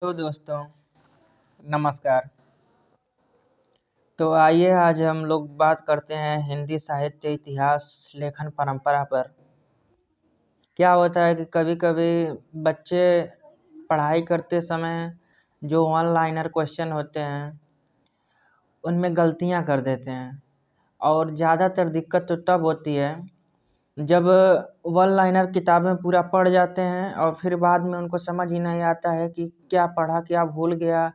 तो दोस्तों, नमस्कार। तो आइए आज हम लोग बात करते हैं हिंदी साहित्य इतिहास लेखन परंपरा पर। क्या होता है कि कभी-कभी बच्चे पढ़ाई करते समय जो वन लाइनर क्वेश्चन होते हैं उनमें गलतियां कर देते हैं और ज़्यादातर दिक्कत तो तब होती है जब वन लाइनर किताबें पूरा पढ़ जाते हैं और फिर बाद में उनको समझ ही नहीं आता है कि क्या पढ़ा, क्या भूल गया,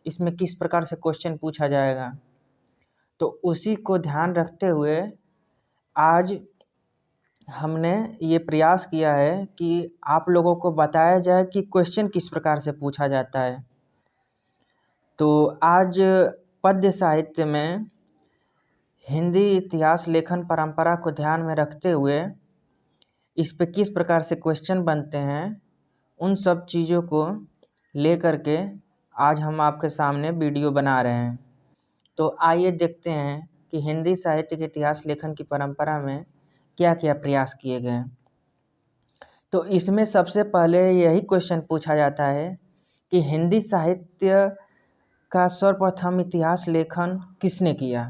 इसमें किस प्रकार से क्वेश्चन पूछा जाएगा। तो उसी को ध्यान रखते हुए आज हमने ये प्रयास किया है कि आप लोगों को बताया जाए कि क्वेश्चन किस प्रकार से पूछा जाता है। तो आज पद्य साहित्य में हिंदी इतिहास लेखन परंपरा को ध्यान में रखते हुए इस पे किस प्रकार से क्वेश्चन बनते हैं, उन सब चीज़ों को लेकर के आज हम आपके सामने वीडियो बना रहे हैं। तो आइए देखते हैं कि हिंदी साहित्य के इतिहास लेखन की परंपरा में क्या क्या प्रयास किए गए। तो इसमें सबसे पहले यही क्वेश्चन पूछा जाता है कि हिंदी साहित्य का सर्वप्रथम इतिहास लेखन किसने किया।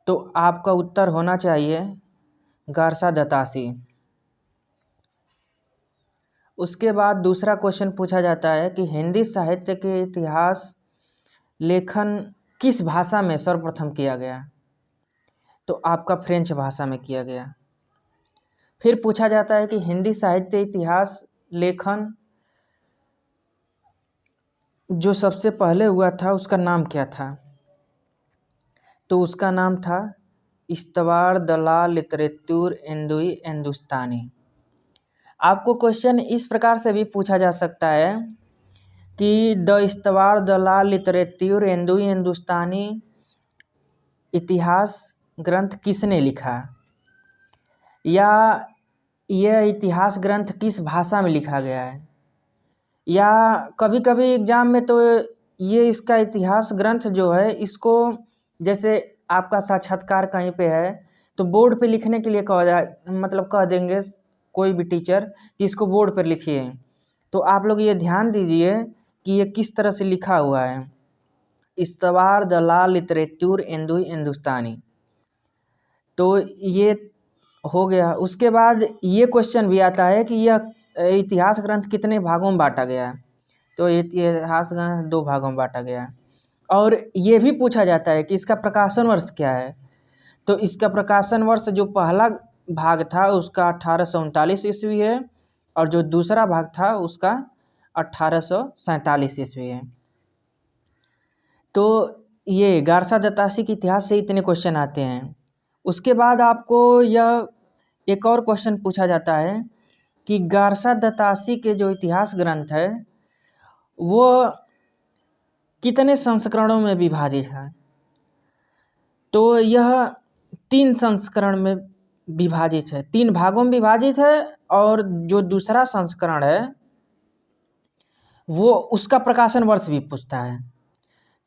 तो आपका उत्तर होना चाहिए गारसा दत्तासी। उसके बाद दूसरा क्वेश्चन पूछा जाता है कि हिंदी साहित्य के इतिहास लेखन किस भाषा में सर्वप्रथम किया गया। तो आपका फ्रेंच भाषा में किया गया। फिर पूछा जाता है कि हिंदी साहित्य इतिहास लेखन जो सबसे पहले हुआ था उसका नाम क्या था। तो उसका नाम था इस्तवार दलाल लिटरेतुर एंदुई हिंदुस्तानी। आपको क्वेश्चन इस प्रकार से भी पूछा जा सकता है कि द इस्तवार दलाल लिटरेतुर एंदुई हिंदुस्तानी इतिहास ग्रंथ किसने लिखा, या यह इतिहास ग्रंथ किस भाषा में लिखा गया है। या कभी कभी एग्जाम में तो ये इसका इतिहास ग्रंथ जो है इसको, जैसे आपका साक्षात्कार कहीं पे है तो बोर्ड पे लिखने के लिए कह देंगे कोई भी टीचर कि इसको बोर्ड पर लिखिए। तो आप लोग ये ध्यान दीजिए कि ये किस तरह से लिखा हुआ है, इस्तवार दलाल लिटरेतुर एंदुई हिंदुस्तानी। तो ये हो गया। उसके बाद ये क्वेश्चन भी आता है कि यह इतिहास ग्रंथ कितने भागों में बांटा गया है। तो इतिहास ग्रंथ 2 भागों में बांटा गया है। और ये भी पूछा जाता है कि इसका प्रकाशन वर्ष क्या है। तो इसका प्रकाशन वर्ष जो पहला भाग था उसका 1839 ईस्वी है और जो दूसरा भाग था उसका 1847 ईस्वी है। तो ये गारसा दत्तासी के इतिहास से इतने क्वेश्चन आते हैं। उसके बाद आपको यह एक और क्वेश्चन पूछा जाता है कि गारसा दत्तासी के जो इतिहास ग्रंथ है वो कितने संस्करणों में विभाजित है। तो यह 3 संस्करण में विभाजित है, 3 भागों में विभाजित है। और जो दूसरा संस्करण है वो उसका प्रकाशन वर्ष भी पूछता है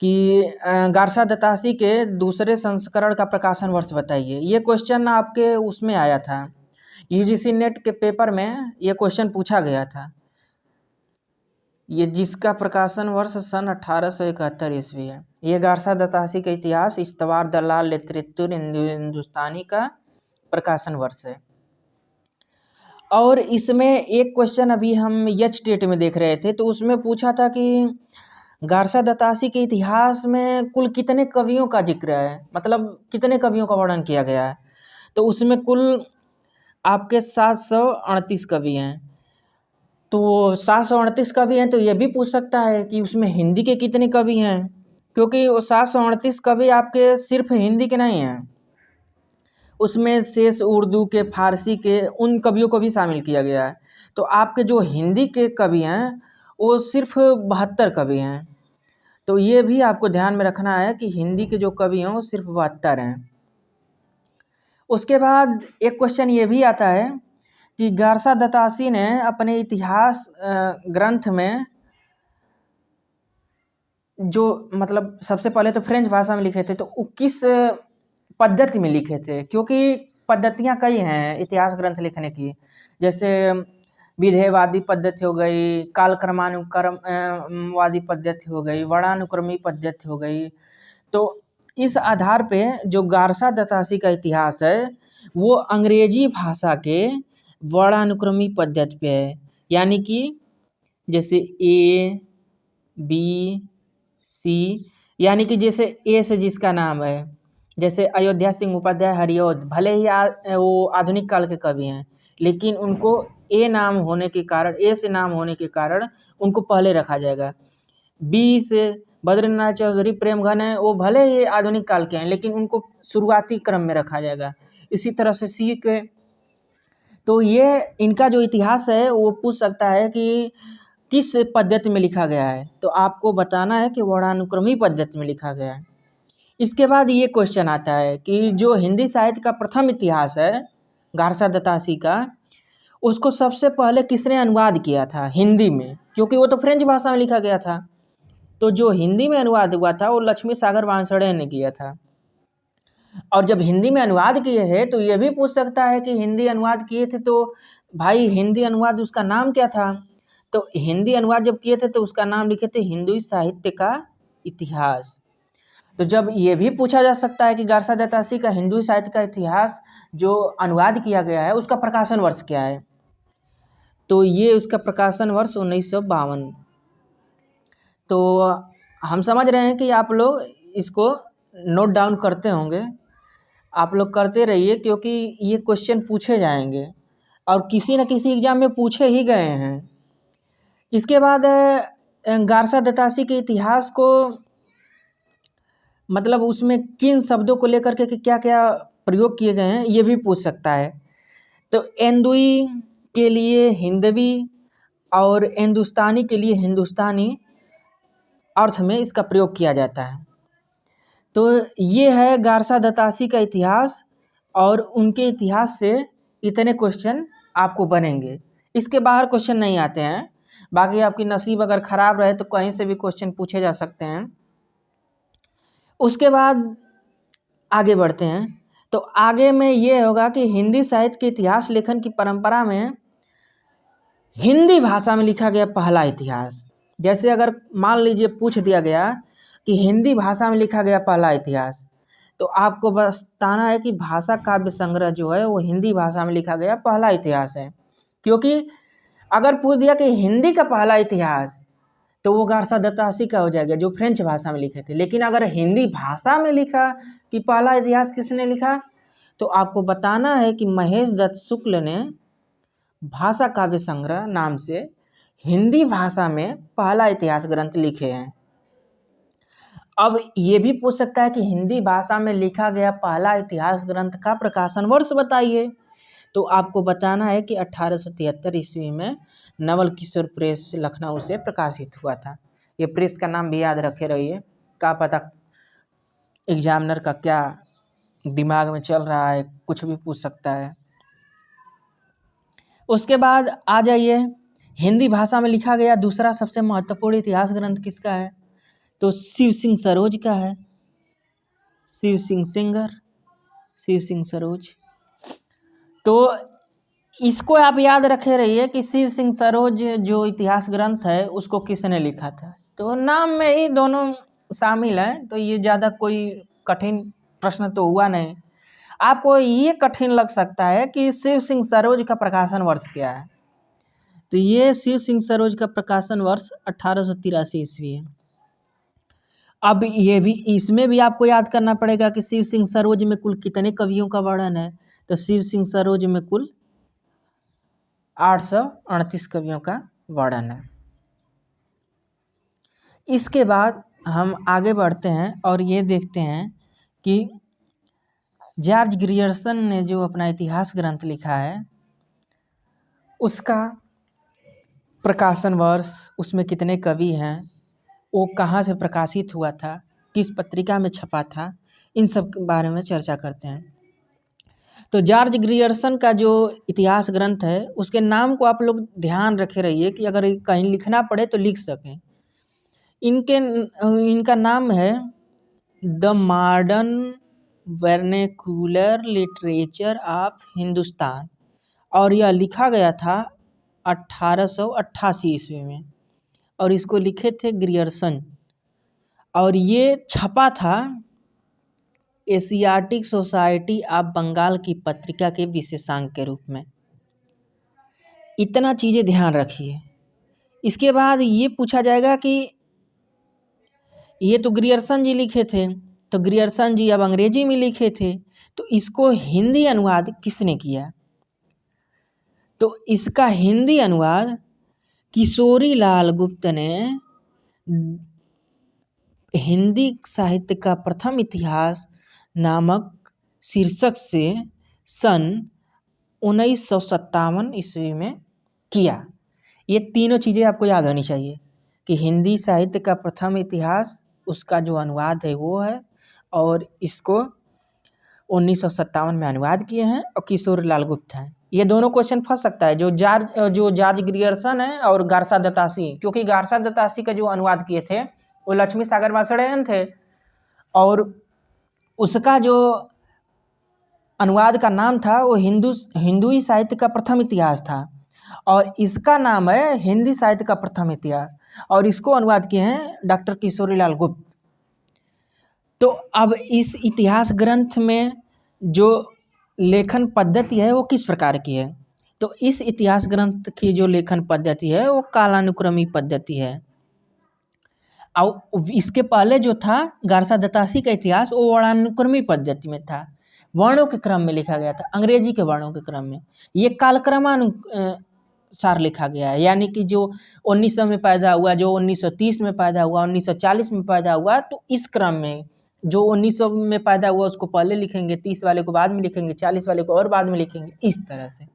कि गारसा दत्तासी के दूसरे संस्करण का प्रकाशन वर्ष बताइए। ये क्वेश्चन आपके उसमें आया था, यूजीसी नेट के पेपर में ये क्वेश्चन पूछा गया था। ये जिसका प्रकाशन वर्ष सन 1871 ईस्वी है। ये गारसा दत्तासी का इतिहास इस्तवार दलाल लिटरेतुर हिंदुस्तानी का प्रकाशन वर्ष है। और इसमें एक क्वेश्चन अभी हम यच टेट में देख रहे थे तो उसमें पूछा था कि गारसा दत्तासी के इतिहास में कुल कितने कवियों का जिक्र है, मतलब कितने कवियों का वर्णन किया गया है। तो उसमें कुल आपके 738 कवि हैं। तो 738 कवि हैं तो ये भी पूछ सकता है कि उसमें हिंदी के कितने कवि हैं, क्योंकि वो 738 कवि आपके सिर्फ हिंदी के नहीं हैं, उसमें शेष उर्दू के, फारसी के, उन कवियों को भी शामिल किया गया है। तो आपके जो हिंदी के कवि हैं वो सिर्फ 72 कवि हैं। तो ये भी आपको ध्यान में रखना है कि हिंदी के जो कवि हैं वो सिर्फ 72 हैं। उसके बाद एक क्वेश्चन ये भी आता है कि गारसा दत्तासी ने अपने इतिहास ग्रंथ में जो, मतलब सबसे पहले तो फ्रेंच भाषा में लिखे थे, तो वो किस पद्धति में लिखे थे, क्योंकि पद्धतियाँ कई हैं इतिहास ग्रंथ लिखने की। जैसे विधेयवादी पद्धति हो गई, वादी पद्धति हो गई, वर्णानुक्रमी पद्धति हो गई। तो इस आधार पे जो गारसा दतासी का इतिहास है वो अंग्रेजी भाषा के वर्णानुक्रमी पद्धति पे है। यानी कि जैसे ए बी सी, यानी कि जैसे ए से जिसका नाम है, जैसे अयोध्या सिंह उपाध्याय हरिऔध, भले ही वो आधुनिक काल के कवि हैं, लेकिन उनको ए नाम होने के कारण, ए से नाम होने के कारण उनको पहले रखा जाएगा। बी से बद्रीनाथ चौधरी प्रेमघन है, वो भले ही आधुनिक काल के हैं लेकिन उनको शुरुआती क्रम में रखा जाएगा। इसी तरह से सी के, तो ये इनका जो इतिहास है वो पूछ सकता है कि किस पद्धति में लिखा गया है, तो आपको बताना है कि वर्णानुक्रमी पद्धति में लिखा गया है। इसके बाद ये क्वेश्चन आता है कि जो हिंदी साहित्य का प्रथम इतिहास है गारसा दतासी का, उसको सबसे पहले किसने अनुवाद किया था हिंदी में, क्योंकि वो तो फ्रेंच भाषा में लिखा गया था। तो जो हिंदी में अनुवाद हुआ था वो लक्ष्मी सागर वानसड़े ने किया था। और जब हिंदी में अनुवाद किए हैं तो ये भी पूछ सकता है कि हिंदी अनुवाद किए थे तो भाई हिंदी अनुवाद उसका नाम क्या था। तो हिंदी अनुवाद जब किए थे तो उसका नाम लिखे थे हिंदी साहित्य का इतिहास। तो जब ये भी पूछा जा सकता है कि गारसा दतासी का हिंदी साहित्य का इतिहास जो अनुवाद किया गया है उसका प्रकाशन वर्ष क्या है, तो ये उसका प्रकाशन वर्ष 1952। तो हम समझ रहे हैं कि आप लोग इसको नोट डाउन करते होंगे, आप लोग करते रहिए क्योंकि ये क्वेश्चन पूछे जाएंगे और किसी न किसी एग्जाम में पूछे ही गए हैं। इसके बाद गारसा दतासी के इतिहास को मतलब उसमें किन शब्दों को लेकर के क्या क्या प्रयोग किए गए हैं ये भी पूछ सकता है। तो एंदुई के लिए हिंदवी और हिंदुस्तानी के लिए हिंदुस्तानी अर्थ में इसका प्रयोग किया जाता है। तो ये है गारसा दतासी का इतिहास और उनके इतिहास से इतने क्वेश्चन आपको बनेंगे, इसके बाहर क्वेश्चन नहीं आते हैं। बाकी आपकी नसीब अगर ख़राब रहे तो कहीं से भी क्वेश्चन पूछे जा सकते हैं। उसके बाद आगे बढ़ते हैं। तो आगे में ये होगा कि हिंदी साहित्य के इतिहास लेखन की परंपरा में हिंदी भाषा में लिखा गया पहला इतिहास। जैसे अगर मान लीजिए पूछ दिया गया कि हिंदी भाषा में लिखा गया पहला इतिहास, तो आपको बताना है कि भाषा काव्य संग्रह जो है वो हिंदी भाषा में लिखा गया पहला इतिहास है। क्योंकि अगर पूछ दिया कि हिंदी का पहला इतिहास तो वो गारसा दतासी का हो जाएगा जो फ्रेंच भाषा में लिखे थे। लेकिन अगर हिंदी भाषा में लिखा कि पहला इतिहास किसने लिखा, तो आपको बताना है कि महेश दत्त शुक्ल ने भाषा काव्य संग्रह नाम से हिंदी भाषा में पहला इतिहास ग्रंथ लिखे हैं। अब ये भी पूछ सकता है कि हिंदी भाषा में लिखा गया पहला इतिहास ग्रंथ का प्रकाशन वर्ष बताइए, तो आपको बताना है कि 1873 ईस्वी में नवल किशोर प्रेस लखनऊ से प्रकाशित हुआ था। ये प्रेस का नाम भी याद रखे रहिए, क्या पता एग्जामिनर का क्या दिमाग में चल रहा है, कुछ भी पूछ सकता है। उसके बाद आ जाइए, हिंदी भाषा में लिखा गया दूसरा सबसे महत्वपूर्ण इतिहास ग्रंथ किसका है, तो शिव सिंह सरोज का है। शिव सिंह सरोज। तो इसको आप याद रखे रहिए कि शिव सिंह सरोज जो इतिहास ग्रंथ है उसको किसने लिखा था। तो नाम में ही दोनों शामिल है, तो ये ज़्यादा कोई कठिन प्रश्न तो हुआ नहीं। आपको ये कठिन लग सकता है कि शिव सिंह सरोज का प्रकाशन वर्ष क्या है। तो ये शिव सिंह सरोज का प्रकाशन वर्ष 1883 ईस्वी है। अब ये भी, इसमें भी आपको याद करना पड़ेगा कि शिव सिंह सरोज में कुल कितने कवियों का वर्णन है। तो शिव सिंह सरोज में कुल 838 कवियों का वर्णन है। इसके बाद हम आगे बढ़ते हैं और ये देखते हैं कि जॉर्ज ग्रियर्सन ने जो अपना इतिहास ग्रंथ लिखा है उसका प्रकाशन वर्ष, उसमें कितने कवि हैं, वो कहाँ से प्रकाशित हुआ था, किस पत्रिका में छपा था, इन सब के बारे में चर्चा करते हैं। तो जॉर्ज ग्रियर्सन का जो इतिहास ग्रंथ है उसके नाम को आप लोग ध्यान रखे रहिए कि अगर कहीं लिखना पड़े तो लिख सकें। इनका नाम है the modern vernacular literature of Hindustan और यह लिखा गया था 1888 ईस्वी में, और इसको लिखे थे ग्रियर्सन, और ये छपा था एशियाटिक सोसाइटी ऑफ बंगाल की पत्रिका के विशेषांक के रूप में। इतना चीज़ें ध्यान रखिए। इसके बाद ये पूछा जाएगा कि ये तो ग्रियर्सन जी लिखे थे, तो ग्रियर्सन जी अब अंग्रेजी में लिखे थे, तो इसको हिंदी अनुवाद किसने किया? तो इसका हिंदी अनुवाद किशोरी लाल गुप्त ने हिंदी साहित्य का प्रथम इतिहास नामक शीर्षक से सन 1957 ईस्वी में किया। ये तीनों चीज़ें आपको याद होनी चाहिए कि हिंदी साहित्य का प्रथम इतिहास, उसका जो अनुवाद है वो है, और इसको 1957 में अनुवाद किए हैं और किशोर लाल गुप्त हैं। ये दोनों क्वेश्चन फंस सकता है, जो जॉर्ज ग्रियर्सन है और गारसा दत्तासी, क्योंकि गारसा दत्तासी का जो अनुवाद किए थे वो लक्ष्मी सागर वासुदेवन थे, और उसका जो अनुवाद का नाम था वो हिंदुई साहित्य का प्रथम इतिहास था, और इसका नाम है हिंदी साहित्य का प्रथम इतिहास, और इसको अनुवाद किए हैं डॉक्टर किशोरी लाल गुप्त। तो अब इस इतिहास ग्रंथ में जो लेखन पद्धति है वो किस प्रकार की है? तो इस इतिहास ग्रंथ की जो लेखन पद्धति है वो कालानुक्रमी पद्धति है। और इसके पहले जो था गारसा दत्तासी का इतिहास, वो वर्णानुक्रमी पद्धति में था, वर्णों के क्रम में लिखा गया था, अंग्रेजी के वर्णों के क्रम में। ये कालक्रमानुसार लिखा गया है, यानी कि जो 1900 में पैदा हुआ, जो 1930 में पैदा हुआ, 1940 में पैदा हुआ, तो इस क्रम में जो 1900 में पैदा हुआ उसको पहले लिखेंगे, 30 वाले को बाद में लिखेंगे, 40 वाले को और बाद में लिखेंगे, इस तरह से।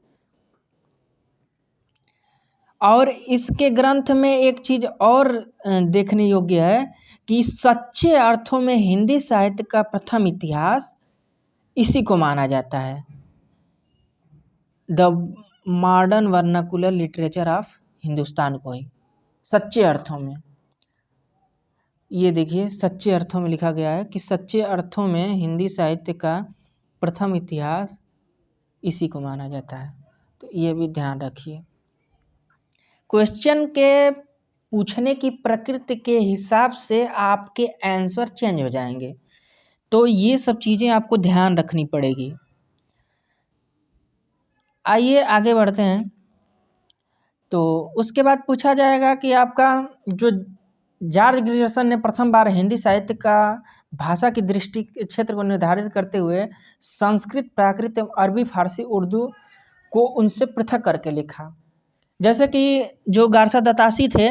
और इसके ग्रंथ में एक चीज़ और देखने योग्य है कि सच्चे अर्थों में हिंदी साहित्य का प्रथम इतिहास इसी को माना जाता है, the modern vernacular literature of Hindustan को ही, सच्चे अर्थों में। ये देखिए, सच्चे अर्थों में लिखा गया है कि सच्चे अर्थों में हिंदी साहित्य का प्रथम इतिहास इसी को माना जाता है, तो ये भी ध्यान रखिए। क्वेश्चन के पूछने की प्रकृति के हिसाब से आपके आंसर चेंज हो जाएंगे, तो ये सब चीज़ें आपको ध्यान रखनी पड़ेगी। आइए आगे बढ़ते हैं। तो उसके बाद पूछा जाएगा कि आपका जो जॉर्ज ग्रियर्सन ने प्रथम बार हिंदी साहित्य का भाषा की दृष्टि के क्षेत्र को निर्धारित करते हुए संस्कृत, प्राकृत एवं अरबी, फारसी, उर्दू को उनसे पृथक करके लिखा। जैसे कि जो गारसा दत्तासी थे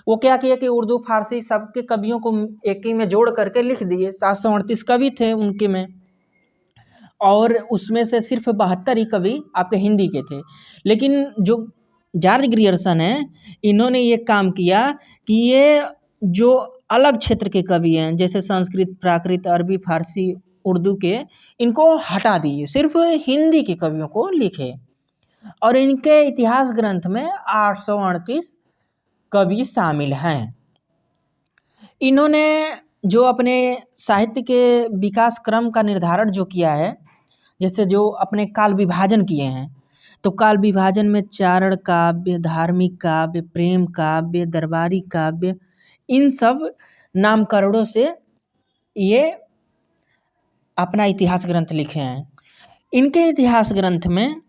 वो क्या किए कि उर्दू, फारसी सबके कवियों को एक ही में जोड़ करके लिख दिए। 738 कवि थे उनके में, और उसमें से सिर्फ 72 ही कवि आपके हिंदी के थे। लेकिन जो जॉर्ज ग्रियर्सन है, इन्होंने ये काम किया कि ये जो अलग क्षेत्र के कवि हैं, जैसे संस्कृत, प्राकृत, अरबी, फारसी, उर्दू के, इनको हटा दिए, सिर्फ हिंदी के कवियों को लिखे। और इनके इतिहास ग्रंथ में 838 कवि शामिल हैं। इन्होंने जो अपने साहित्य के विकास क्रम का निर्धारण जो किया है, जैसे जो अपने काल विभाजन किए हैं, तो काल विभाजन में चारण काव्य, धार्मिक काव्य, प्रेम काव्य, दरबारी काव्य, इन सब नामकरणों से ये अपना इतिहास ग्रंथ लिखे हैं। इनके इतिहास ग्रंथ में,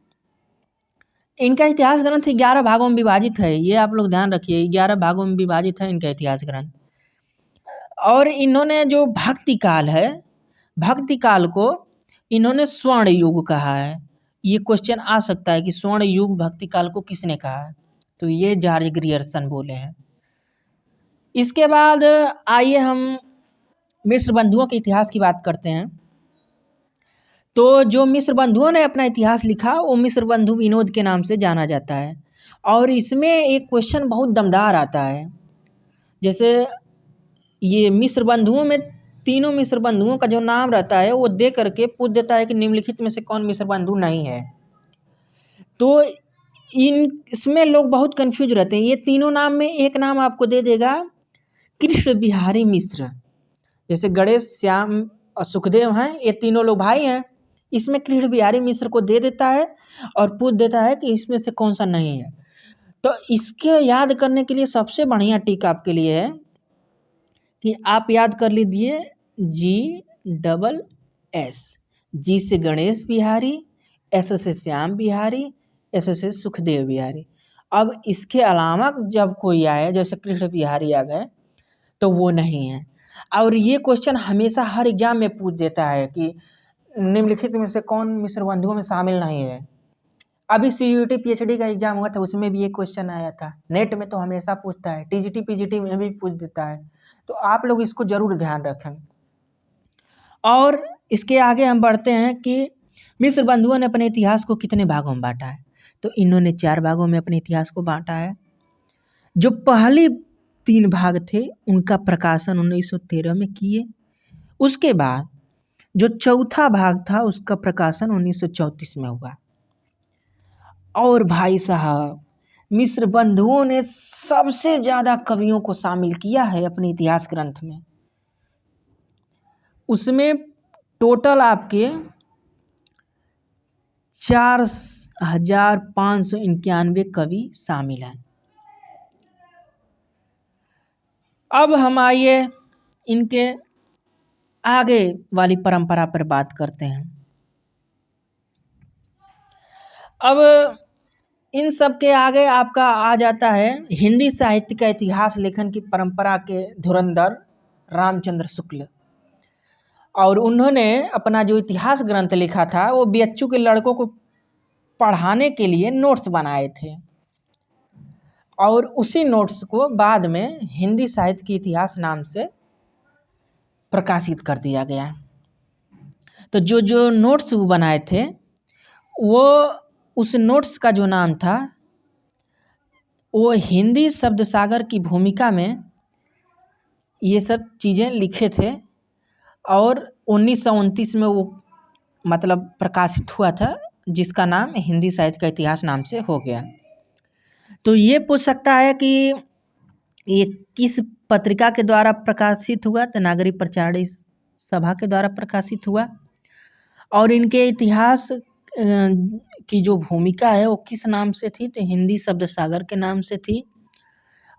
इनका इतिहास ग्रंथ 11 भागों में विभाजित है, ये आप लोग ध्यान रखिए, 11 भागों में विभाजित है इनका इतिहास ग्रंथ। और इन्होंने जो भक्ति काल है, भक्ति काल को इन्होंने स्वर्ण युग कहा है। ये क्वेश्चन आ सकता है कि स्वर्ण युग भक्ति काल को किसने कहा है, तो ये जॉर्ज ग्रियर्सन बोले हैं। इसके बाद आइए हम मिस्र बंधुओं के इतिहास की बात करते हैं। तो जो मिस्र बंधुओं ने अपना इतिहास लिखा वो मिस्र बंधु विनोद के नाम से जाना जाता है। और इसमें एक क्वेश्चन बहुत दमदार आता है, जैसे ये मिस्र बंधुओं में, तीनों मिस्र बंधुओं का जो नाम रहता है वो दे करके पूछ देता है कि निम्नलिखित में से कौन मिस्र बंधु नहीं है। तो इसमें लोग बहुत कंफ्यूज रहते हैं। ये तीनों नाम में एक नाम आपको दे देगा कृष्ण बिहारी मिश्र, जैसे गणेश, श्याम और सुखदेव हैं, ये तीनों लोग भाई हैं। इसमें कृष्ण बिहारी मिश्र को दे देता है और पूछ देता है कि इसमें से कौन सा नहीं है। तो इसके याद करने के लिए सबसे बढ़िया टिक आपके लिए है कि आप याद कर लीजिए GSS। जी से गणेश बिहारी, एस से श्याम बिहारी, एस से सुखदेव बिहारी। अब इसके अलावा जब कोई आए जैसे कृष्ण बिहारी आ गए तो वो नहीं है। और ये क्वेश्चन हमेशा हर एग्जाम में पूछ देता है कि निम्नलिखित में से कौन मिश्र बंधुओं में शामिल नहीं है। अभी CUET PhD का एग्जाम हुआ था, उसमें भी ये क्वेश्चन आया था। नेट में तो हमेशा पूछता है, TGT PGT में भी पूछ देता है। तो आप लोग इसको जरूर ध्यान रखें। और इसके आगे हम बढ़ते हैं कि मिस्र बंधुओं ने अपने इतिहास को कितने भागों में बांटा है। तो इन्होंने 4 भागों में अपने इतिहास को बांटा है। जो पहले 3 भाग थे उनका प्रकाशन 1913 में किए। उसके बाद जो चौथा भाग था उसका प्रकाशन 1934 में हुआ। और भाई साहब, मिस्र बंधुओं ने सबसे ज्यादा कवियों को शामिल किया है अपने इतिहास ग्रंथ में। उसमें टोटल आपके 4591 कवि शामिल हैं। अब हम आइए इनके आगे वाली परंपरा पर बात करते हैं। अब इन सब के आगे आपका आ जाता है हिंदी साहित्य का इतिहास लेखन की परंपरा के धुरंधर रामचंद्र शुक्ल। और उन्होंने अपना जो इतिहास ग्रंथ लिखा था वो BHU के लड़कों को पढ़ाने के लिए नोट्स बनाए थे। और उसी नोट्स को बाद में हिंदी साहित्य की इतिहास नाम से प्रकाशित कर दिया गया। तो जो नोट्स वो बनाए थे वो उस नोट्स का जो नाम था वो हिंदी शब्द सागर की भूमिका में ये सब चीज़ें लिखे थे। और 1929 में वो मतलब प्रकाशित हुआ था, जिसका नाम हिंदी साहित्य का इतिहास नाम से हो गया। तो ये पूछ सकता है कि ये किस पत्रिका के द्वारा प्रकाशित हुआ। तो नागरिक प्रचार सभा के द्वारा प्रकाशित हुआ। और इनके इतिहास की जो भूमिका है वो किस नाम से थी। तो हिंदी शब्द सागर के नाम से थी।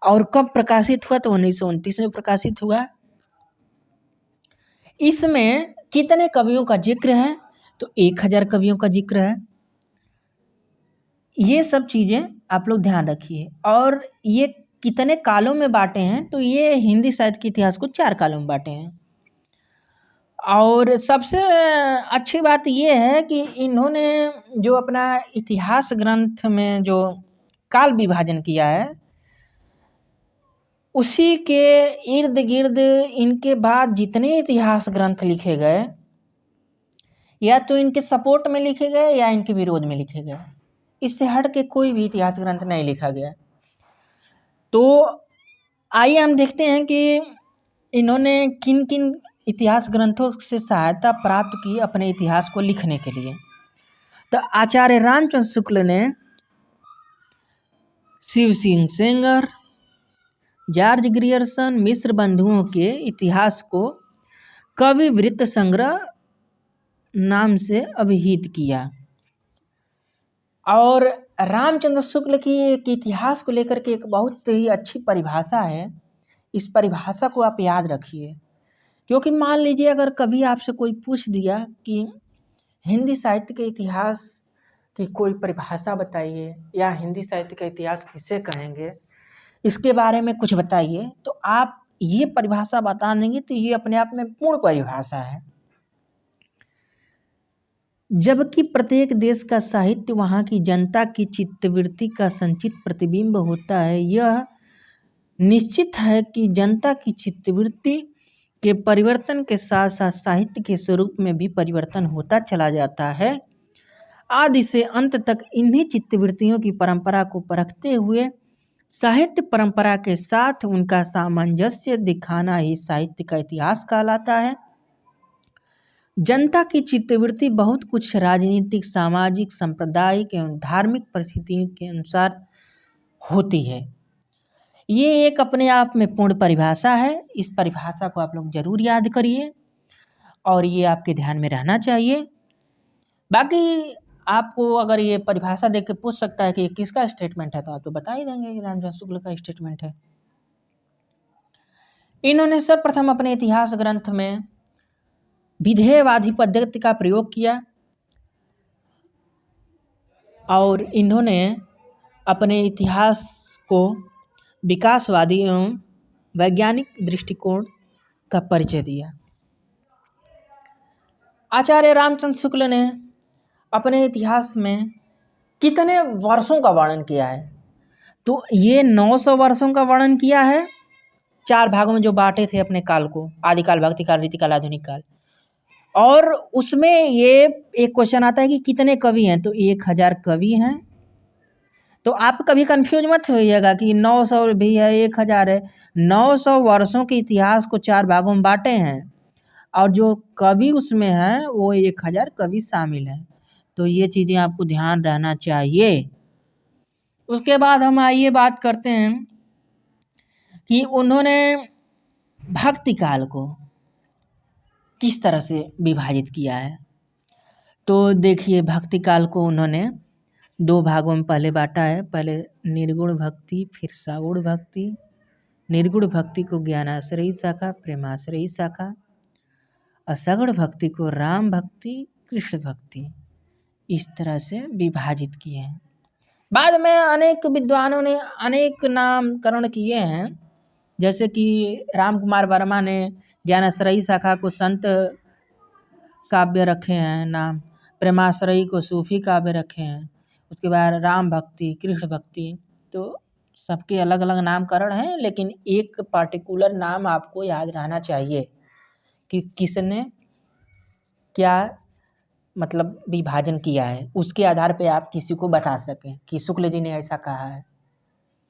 और कब प्रकाशित हुआ। तो 1929 में प्रकाशित हुआ। इसमें कितने कवियों का जिक्र है। तो 1000 कवियों का जिक्र है। ये सब चीज़ें आप लोग ध्यान रखिए। और ये कितने कालों में बांटे हैं। तो ये हिंदी साहित्य के इतिहास को 4 कालों में बांटे हैं। और सबसे अच्छी बात ये है कि इन्होंने जो अपना इतिहास ग्रंथ में जो काल विभाजन किया है उसी के इर्द गिर्द इनके बाद जितने इतिहास ग्रंथ लिखे गए या तो इनके सपोर्ट में लिखे गए या इनके विरोध में लिखे गए। इससे हट के कोई भी इतिहास ग्रंथ नहीं लिखा गया। तो आइए हम देखते हैं कि इन्होंने किन किन इतिहास ग्रंथों से सहायता प्राप्त की अपने इतिहास को लिखने के लिए। तो आचार्य रामचंद्र शुक्ल ने शिव सिंह सेंगर, जॉर्ज ग्रियर्सन, मिस्र बंधुओं के इतिहास को कवि वृत्त संग्रह नाम से अभिहित किया। और रामचंद्र शुक्ल की एक इतिहास को लेकर के एक बहुत ही अच्छी परिभाषा है। इस परिभाषा को आप याद रखिए, क्योंकि मान लीजिए अगर कभी आपसे कोई पूछ दिया कि हिंदी साहित्य के इतिहास की कोई परिभाषा बताइए या हिंदी साहित्य का इतिहास किसे कहेंगे, इसके बारे में कुछ बताइए, तो आप ये परिभाषा बता देंगे तो ये अपने आप में पूर्ण परिभाषा है। जबकि प्रत्येक देश का साहित्य वहाँ की जनता की चित्तवृत्ति का संचित प्रतिबिंब होता है, यह निश्चित है कि जनता की चित्तवृत्ति के परिवर्तन के साथ साथ साहित्य के स्वरूप में भी परिवर्तन होता चला जाता है। आदि से अंत तक इन्हीं चित्तवृत्तियों की परंपरा को परखते हुए साहित्य परंपरा के साथ उनका सामंजस्य दिखाना ही साहित्य का इतिहास कहलाता है। जनता की चित्तवृत्ति बहुत कुछ राजनीतिक, सामाजिक, सांप्रदायिक एवं धार्मिक परिस्थितियों के अनुसार होती है। ये एक अपने आप में पूर्ण परिभाषा है। इस परिभाषा को आप लोग जरूर याद करिए और ये आपके ध्यान में रहना चाहिए। बाकी आपको अगर ये परिभाषा देख के पूछ सकता है कि ये किसका स्टेटमेंट है, तो आप तो बता ही देंगे कि रामचंद्र शुक्ल का स्टेटमेंट है। इन्होंने सर्वप्रथम अपने इतिहास ग्रंथ में विधेयवादी पद्धति का प्रयोग किया और इन्होंने अपने इतिहास को विकासवादी एवं वैज्ञानिक दृष्टिकोण का परिचय दिया। आचार्य रामचंद्र शुक्ल ने अपने इतिहास में कितने वर्षों का वर्णन किया है, तो ये 900 वर्षों का वर्णन किया है, 4 भागों में जो बांटे थे अपने काल को, आदिकाल, भक्तिकाल, रीतिकाल, आधुनिक काल। और उसमें ये एक क्वेश्चन आता है कि कितने कवि हैं, तो 1000 कवि हैं। तो आप कभी कंफ्यूज मत होइएगा कि 900 भी है 1000 है। 900 वर्षों के इतिहास को 4 भागों में बांटे हैं और जो कवि उसमें हैं वो 1000 कवि शामिल हैं। तो ये चीज़ें आपको ध्यान रहना चाहिए। उसके बाद हम आइए बात करते हैं कि उन्होंने भक्ति काल को किस तरह से विभाजित किया है। तो देखिए, भक्ति काल को उन्होंने 2 भागों में पहले बांटा है। पहले निर्गुण भक्ति, फिर सगुण भक्ति। निर्गुण भक्ति को ज्ञानाश्रयी शाखा, प्रेमाश्रयी शाखा, असगुण भक्ति को राम भक्ति, कृष्ण भक्ति, इस तरह से विभाजित किए हैं। बाद में अनेक विद्वानों ने अनेक नामकरण किए हैं, जैसे कि राम कुमार वर्मा ने ज्ञानाश्रयी शाखा को संत काव्य रखे हैं नाम, प्रेमाश्रयी को सूफी काव्य रखे हैं, उसके बाद राम भक्ति, कृष्ण भक्ति। तो सबके अलग अलग नामकरण हैं, लेकिन एक पार्टिकुलर नाम आपको याद रहना चाहिए कि किसने क्या मतलब विभाजन किया है, उसके आधार पे आप किसी को बता सकें कि शुक्ल जी ने ऐसा कहा है।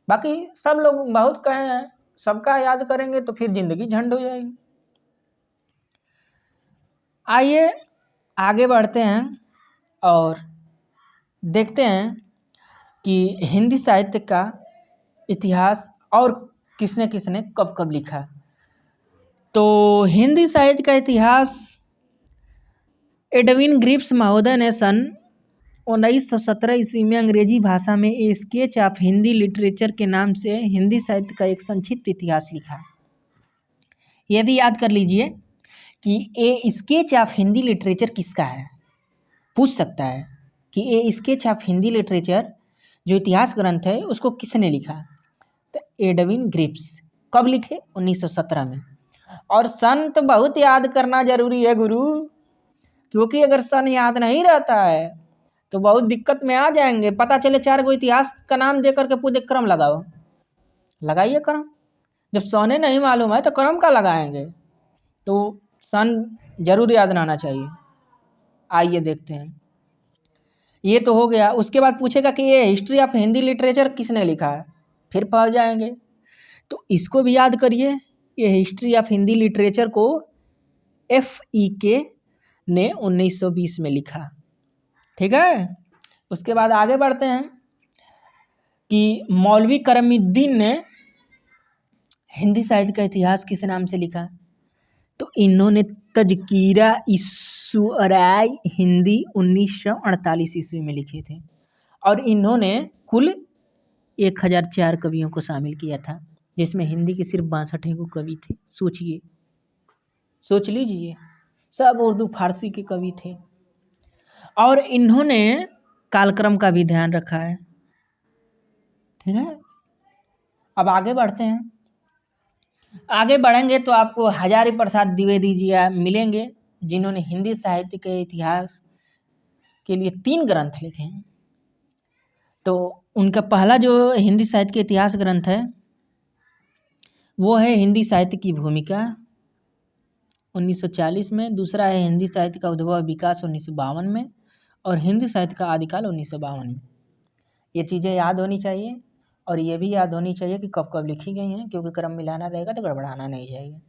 बाकी सब लोग बहुत कहे हैं, सबका याद करेंगे तो फिर जिंदगी झंड हो जाएगी। आइए आगे बढ़ते हैं और देखते हैं कि हिंदी साहित्य का इतिहास और किसने किसने कब कब लिखा। तो हिंदी साहित्य का इतिहास एडविन ग्रिप्स महोदय ने सन 1917 ईस्वी में अंग्रेजी भाषा में ए स्केच ऑफ हिंदी लिटरेचर के नाम से हिंदी साहित्य का एक संक्षिप्त इतिहास लिखा। यह भी याद कर लीजिए कि ए स्केच ऑफ हिंदी लिटरेचर किसका है, पूछ सकता है कि ए स्केच ऑफ हिंदी लिटरेचर जो इतिहास ग्रंथ है उसको किसने लिखा। तो एडविन ग्रिप्स। कब लिखे? 1917 में। और सन तो बहुत याद करना जरूरी है गुरु, क्योंकि अगर सन याद नहीं रहता है तो बहुत दिक्कत में आ जाएंगे। पता चले 4 गो इतिहास का नाम दे करके पूरे क्रम लगाओ, लगाइए क्रम। जब सने नहीं मालूम है तो क्रम का लगाएंगे। तो सन जरूर याद रहना चाहिए। आइए देखते हैं, ये तो हो गया। उसके बाद पूछेगा कि ये हिस्ट्री ऑफ हिंदी लिटरेचर किसने लिखा है, फिर पहुँच जाएंगे। तो इसको भी याद करिए, ये हिस्ट्री ऑफ हिंदी लिटरेचर को FEK ने 1920 में लिखा। ठीक है। उसके बाद आगे बढ़ते हैं कि मौलवी करमुद्दीन ने हिंदी साहित्य का इतिहास किस नाम से लिखा। तो इन्होंने तज़किरा शुअराए हिंदी 1948 ईस्वी में लिखे थे और इन्होंने कुल 1004 कवियों को शामिल किया था, जिसमें हिंदी के सिर्फ 62 को कवि थे। सोचिए, सोच लीजिए, सब उर्दू फारसी के कवि थे। और इन्होंने कालक्रम का भी ध्यान रखा है। ठीक है। अब आगे बढ़ते हैं। आगे बढ़ेंगे तो आपको हजारी प्रसाद द्विवेदी जी मिलेंगे, जिन्होंने हिंदी साहित्य के इतिहास के लिए 3 ग्रंथ लिखे हैं। तो उनका पहला जो हिंदी साहित्य के इतिहास ग्रंथ है वो है हिंदी साहित्य की भूमिका 1940 में, दूसरा है हिंदी साहित्य का उद्भव विकास 1952 में, और हिंदी साहित्य का आदिकाल 1952 में। ये चीज़ें याद होनी चाहिए और ये भी याद होनी चाहिए कि कब कब लिखी गई हैं, क्योंकि क्रम मिलाना रहेगा तो गड़बड़ाना नहीं चाहिए।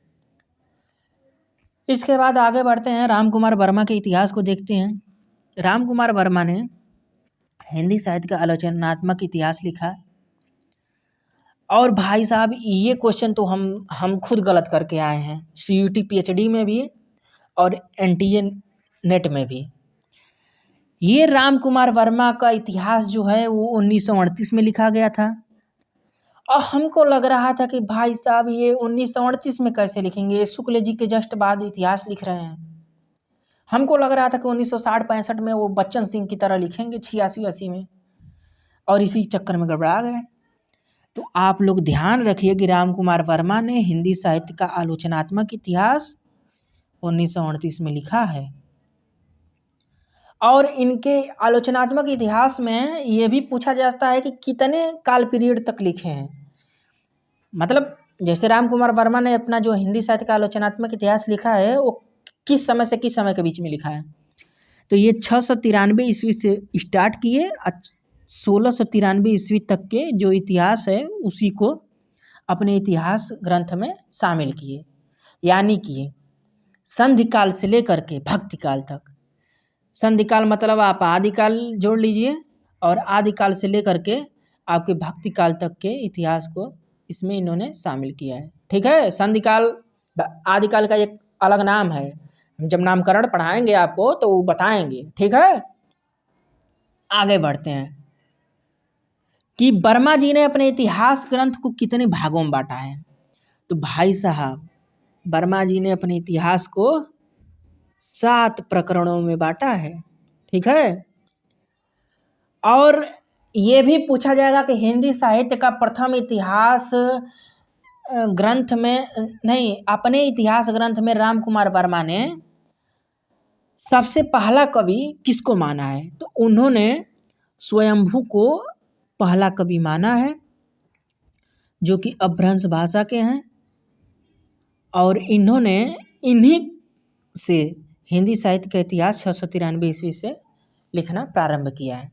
इसके बाद आगे बढ़ते हैं, राम कुमार वर्मा के इतिहास को देखते हैं। राम कुमार वर्मा ने हिंदी साहित्य का आलोचनात्मक इतिहास लिखा। और भाई साहब, ये क्वेश्चन तो हम खुद गलत करके आए हैं, CUT PhD में भी और NTA नेट में भी। ये राम कुमार वर्मा का इतिहास जो है वो 1938 में लिखा गया था। और हमको लग रहा था कि भाई साहब ये 1938 में कैसे लिखेंगे, ये शुक्ल जी के जस्ट बाद इतिहास लिख रहे हैं। हमको लग रहा था कि 1960-65 में वो बच्चन सिंह की तरह लिखेंगे 86-80 में, और इसी चक्कर में गड़बड़ा गए। तो आप लोग ध्यान रखिए कि राम कुमार वर्मा ने हिंदी साहित्य का आलोचनात्मक इतिहास 1938 में लिखा है। और इनके आलोचनात्मक इतिहास में ये भी पूछा जाता है कि कितने काल पीरियड तक लिखे हैं। मतलब जैसे राम कुमार वर्मा ने अपना जो हिंदी साहित्य का आलोचनात्मक इतिहास लिखा है वो किस समय से किस समय के बीच में लिखा है। तो ये 693 ईस्वी से स्टार्ट किए, 1693 ईस्वी तक के जो इतिहास है उसी को अपने इतिहास ग्रंथ में शामिल किए। यानी कि संधि काल से लेकर के भक्ति काल तक। संधि काल मतलब आप आदिकाल जोड़ लीजिए, और आदिकाल से लेकर के आपके भक्ति काल तक के इतिहास को इसमें इन्होंने शामिल किया है। ठीक है, संधि काल आदिकाल का एक अलग नाम है, हम जब नामकरण पढ़ाएंगे आपको तो वो बताएंगे। ठीक है, आगे बढ़ते हैं कि वर्मा जी ने अपने इतिहास ग्रंथ को कितने भागों में बांटा है। तो भाई साहब वर्मा जी ने अपने इतिहास को 7 प्रकरणों में बांटा है। ठीक है, और ये भी पूछा जाएगा कि हिंदी साहित्य का प्रथम इतिहास ग्रंथ में नहीं, अपने इतिहास ग्रंथ में राम कुमार वर्मा ने सबसे पहला कवि किसको माना है। तो उन्होंने स्वयंभू को पहला कवि माना है, जो कि अपभ्रंश भाषा के हैं, और इन्होंने इन्हीं से हिंदी साहित्य का इतिहास 693 ईस्वी से लिखना प्रारंभ किया है।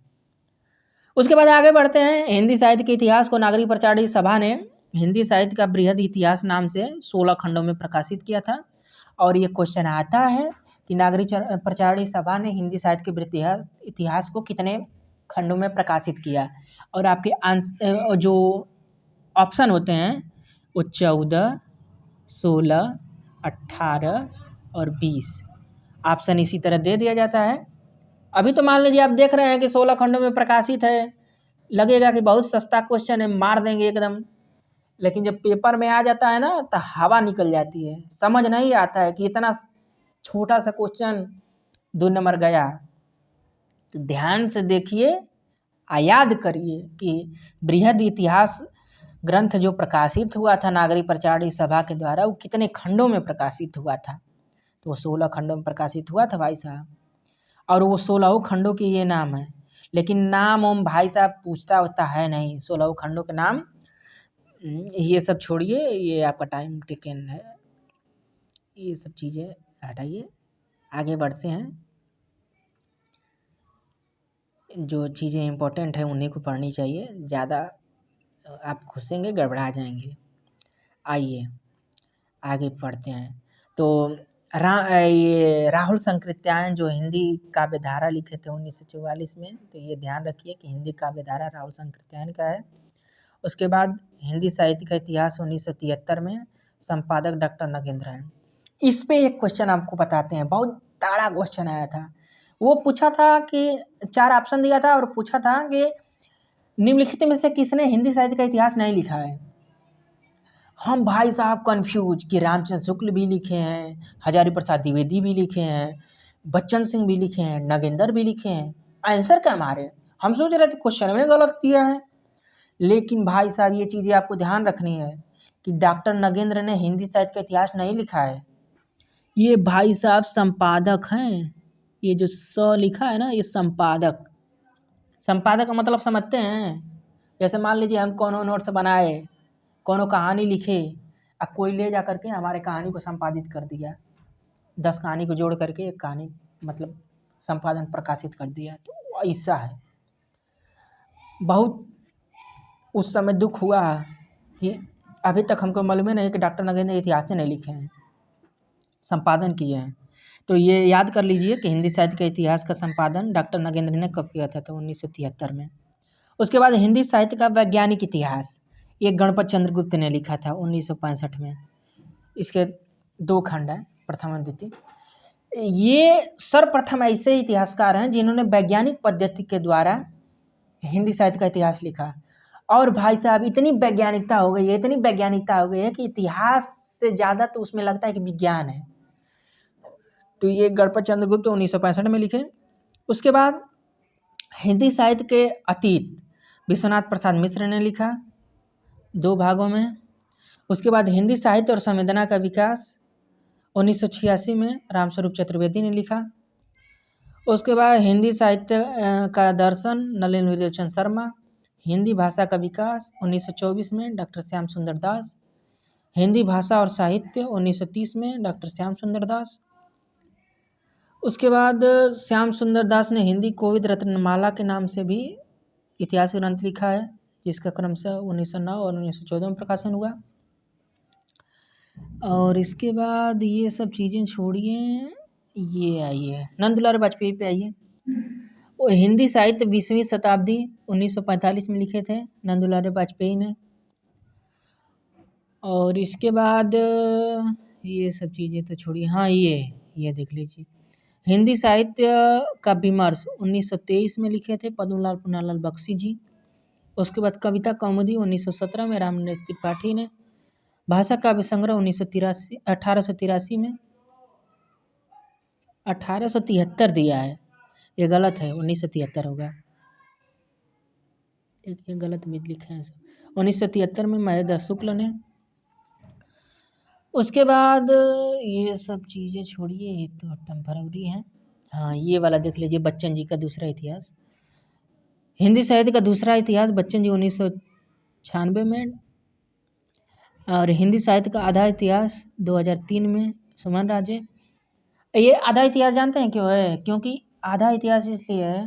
उसके बाद आगे बढ़ते हैं। हिंदी साहित्य के इतिहास को नागरी प्रचारणी सभा ने हिंदी साहित्य का बृहद इतिहास नाम से 16 खंडों में प्रकाशित किया था। और ये क्वेश्चन आता है कि नागरी प्रचारणी सभा ने हिंदी साहित्य के बृहद इतिहास को कितने खंडों में प्रकाशित किया। और आपके जो ऑप्शन होते हैं वो 14, 16, 18 और 20 ऑप्शन इसी तरह दे दिया जाता है। अभी तो मान लीजिए आप देख रहे हैं कि 16 खंडों में प्रकाशित है, लगेगा कि बहुत सस्ता क्वेश्चन है, मार देंगे एकदम। लेकिन जब पेपर में आ जाता है ना तो हवा निकल जाती है, समझ नहीं आता है कि इतना छोटा सा क्वेश्चन 2 नंबर गया। तो ध्यान से देखिए, याद करिए कि बृहद इतिहास ग्रंथ जो प्रकाशित हुआ था नागरी प्रचारणी सभा के द्वारा वो कितने खंडों में प्रकाशित हुआ था। तो वो 16 खंडों में प्रकाशित हुआ था भाई साहब, और वो 16 खंडों के ये नाम है। लेकिन नाम ओम भाई साहब पूछता होता है नहीं, 16 खंडों के नाम ये सब छोड़िए, ये आपका टाइम टेकन है, ये सब चीज़ें हटाइए, आगे बढ़ते हैं। जो चीज़ें इम्पोर्टेंट है उन्हीं को पढ़नी चाहिए, ज़्यादा आप घुसेंगे गड़बड़ा जाएंगे। आइए आगे पढ़ते हैं। तो ये राहुल संकृत्यायन जो हिंदी काव्य धारा लिखे थे 1944 में, तो ये ध्यान रखिए कि हिंदी काव्य धारा राहुल संकृत्यायन का है। उसके बाद हिंदी साहित्य का इतिहास 1973 में संपादक डॉक्टर नगेंद्र हैं। इस पे एक क्वेश्चन आपको बताते हैं, बहुत तगड़ा क्वेश्चन आया था। वो पूछा था कि 4 ऑप्शन दिया था और पूछा था कि निम्नलिखित में से किसने हिंदी साहित्य का इतिहास नहीं लिखा है। हम भाई साहब कंफ्यूज कि रामचंद्र शुक्ल भी लिखे हैं, हजारी प्रसाद द्विवेदी भी लिखे हैं, बच्चन सिंह भी लिखे हैं, नगेंद्र भी लिखे हैं, आंसर क्या हमारे। हम सोच रहे थे क्वेश्चन में गलत दिया है। लेकिन भाई साहब ये चीज़ें आपको ध्यान रखनी है कि डॉक्टर नगेंद्र ने हिंदी साहित्य का इतिहास नहीं लिखा है। ये भाई साहब संपादक हैं। ये जो स लिखा है ना, ये संपादक। संपादक का मतलब समझते हैं। जैसे मान लीजिए हम कोनो नोट्स बनाए, कोनो कहानी लिखे, अब कोई ले जा करके हमारे कहानी को संपादित कर दिया, 10 कहानी को जोड़ करके एक कहानी मतलब संपादन प्रकाशित कर दिया, तो ऐसा है। बहुत उस समय दुख हुआ कि अभी तक हमको मालूम नहीं कि डॉक्टर नगेंद्र इतिहास से नहीं लिखे हैं, संपादन किए हैं। तो ये याद कर लीजिए कि हिंदी साहित्य के इतिहास का संपादन डॉक्टर नगेंद्र ने कब किया था, तो 1973 में। उसके बाद हिंदी साहित्य का वैज्ञानिक इतिहास, ये गणपत चंद्रगुप्त ने लिखा था 1965 में। इसके 2 खंड हैं, प्रथम और द्वितीय। ये सर्वप्रथम ऐसे इतिहासकार हैं जिन्होंने वैज्ञानिक पद्धति के द्वारा हिंदी साहित्य का इतिहास लिखा। और भाई साहब इतनी वैज्ञानिकता हो गई है कि इतिहास से ज़्यादा तो उसमें लगता है कि विज्ञान है। तो ये गणपत चंद्रगुप्त 1965 में लिखे। उसके बाद हिंदी साहित्य के अतीत विश्वनाथ प्रसाद मिश्र ने लिखा 2 भागों में। उसके बाद हिंदी साहित्य और संवेदना का विकास 1986 में रामस्वरूप चतुर्वेदी ने लिखा। उसके बाद हिंदी साहित्य का दर्शन नलिन विलोचन शर्मा। हिंदी भाषा का विकास 1924 में डॉक्टर श्याम सुंदर दास। हिंदी भाषा और साहित्य 1930 में डॉक्टर श्याम सुंदर दास। उसके बाद श्याम सुंदर दास ने हिंदी कोविद रत्नमाला के नाम से भी इतिहास ग्रंथ लिखा है, जिसका क्रमशः 1909 और 1914 में प्रकाशन हुआ। और इसके बाद ये सब चीज़ें छोड़िए, ये आइए नंदलाल वाजपेयी पे आइए। वो हिंदी साहित्य 20वीं शताब्दी 1945 में लिखे थे नंदलाल वाजपेयी ने। और इसके बाद ये सब चीज़ें तो छोड़िए, हाँ ये देख लीजिए हिंदी साहित्य का विमर्श 1923 में लिखे थे पद्मलाल पुन्नालाल बख्शी जी। उसके बाद कविता कौमुदी 1917 में रामनरेश त्रिपाठी ने। भाषा काव्य संग्रह 1883 में 1873 दिया है, ये गलत है, 1973 होगा, देखिए गलत भी लिखे हैं 1973 में महेश शुक्ल ने। उसके बाद ये सब चीज़ें छोड़िए, ये तो टेम्पररी हैं। हाँ ये वाला देख लीजिए बच्चन जी का दूसरा इतिहास। हिंदी साहित्य का दूसरा इतिहास बच्चन जी 1996 में। और हिंदी साहित्य का आधा इतिहास 2003 में सुमन राजे। ये आधा इतिहास जानते हैं क्यों है? क्योंकि आधा इतिहास इसलिए है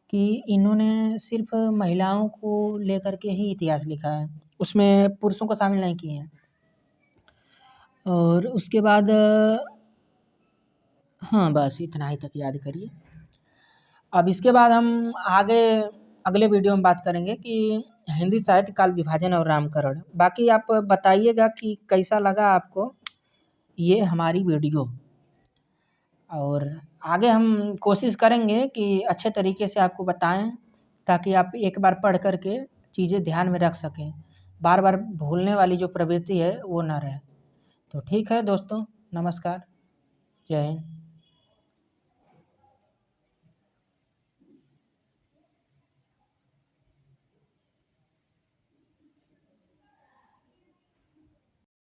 कि इन्होंने सिर्फ महिलाओं को लेकर के ही इतिहास लिखा है, उसमें पुरुषों को शामिल नहीं किए हैं। और उसके बाद हाँ बस इतना ही तक याद करिए। अब इसके बाद हम आगे अगले वीडियो में बात करेंगे कि हिंदी साहित्य काल विभाजन और नामकरण। बाकी आप बताइएगा कि कैसा लगा आपको ये हमारी वीडियो। और आगे हम कोशिश करेंगे कि अच्छे तरीके से आपको बताएं, ताकि आप एक बार पढ़ कर के चीज़ें ध्यान में रख सकें, बार बार भूलने वाली जो प्रवृत्ति है वो ना रहे। तो ठीक है दोस्तों, नमस्कार, जय हिंद।